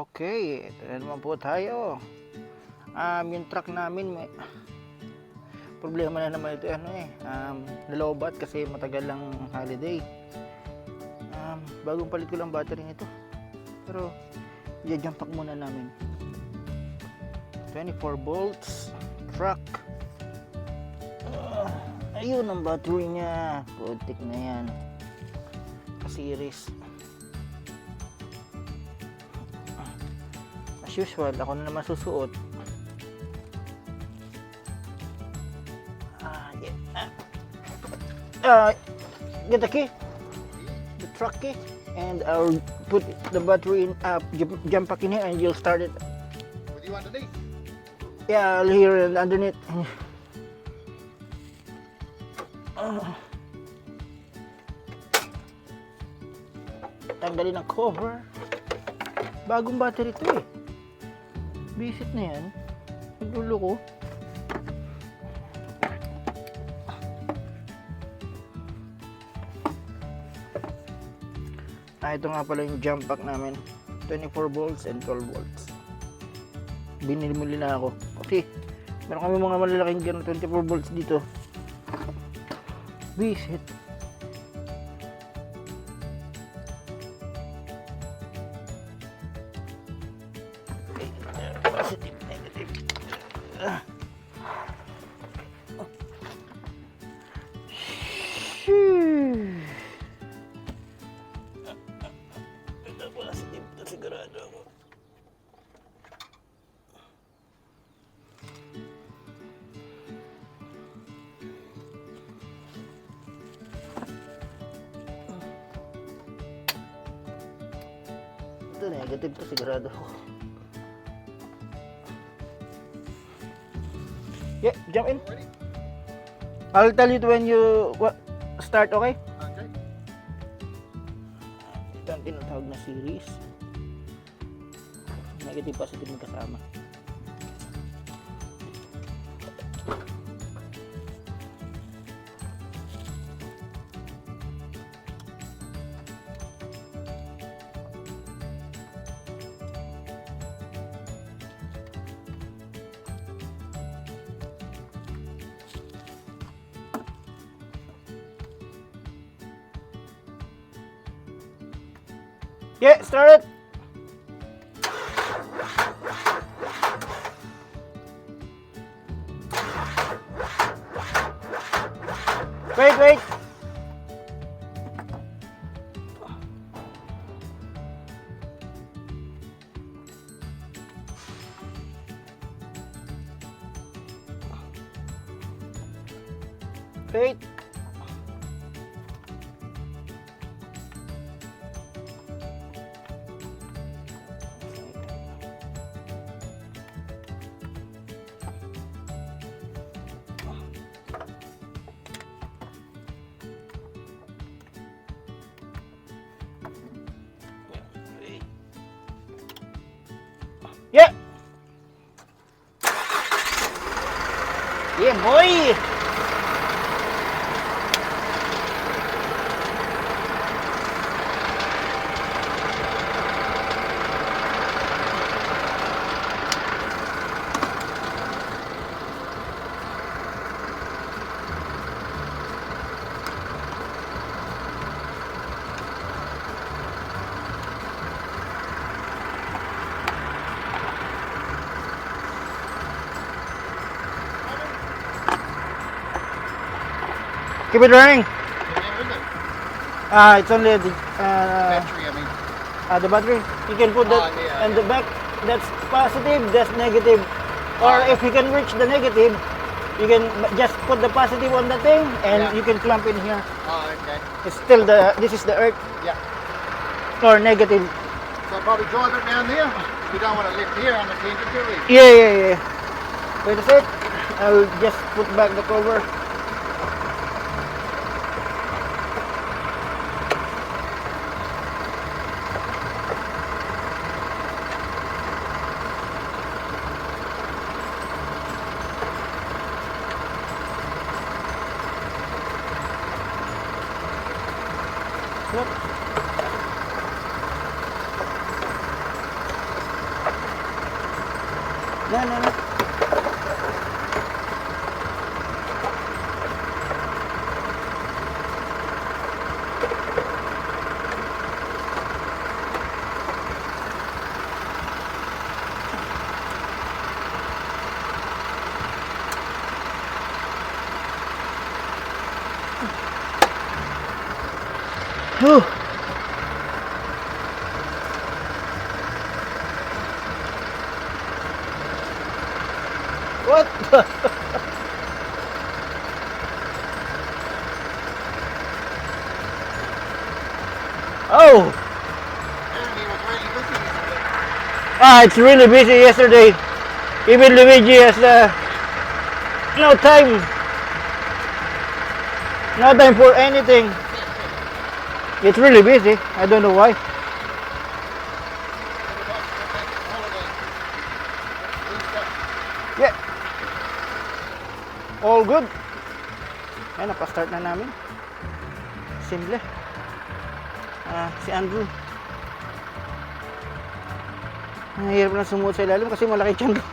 Okay, ito na naman po tayo. Yung truck namin may problema na naman ito nalobat kasi matagal lang holiday. Bagong palit ko lang battery nito. Pero i-jump pack muna namin. 24 volts truck. Ayun ang battery niya. Putik na yan. Series. As usual, ako na naman susuot. Get the key, the truck key, and I'll put the battery in, jump back in here, and you'll start it. With you underneath? Yeah, I'll hear it underneath. Tanggalin ang cover. Bagong battery ito eh. Visit na yan. Nagulo ko. Ito nga pala yung jump pack namin. 24 volts and 12 volts. Binili na ako. Kasi meron kami mga malalaking ganun 24 volts dito. Visit. Positive, negative. Positive na sigurado ako. Ito negative to sigurado ako. Yeah, jump in. Ready? I'll tell you when you start, okay? Okay. Ito ang tinatawag na series. Negative, positive magkasama. Yeah, start it. Wait. Wait. Yeah. Yeah, boy. Keep it running. It's only the Battery, I mean. the battery. You can put that in the back. That's positive. That's negative. Or if you can reach the negative, you can just put the positive on the thing, and you can clamp in here. Oh, okay. It's still this is the earth. Yeah. Or negative. So I'll probably drive it down there. We don't want to lift here on the tender, do we? Yeah. Wait a sec. I'll just put back the cover. Yep. No. Whew. What the? Oh! Apparently it was really busy yesterday. It's really busy yesterday. Even Luigi has no time. No time for anything. It's really busy. I don't know why. Yeah. All good. Ayan, napastart na namin. Simple. Si Andrew. Ang hirap na sumuot sa ilalim kasi malaki tiyan ko.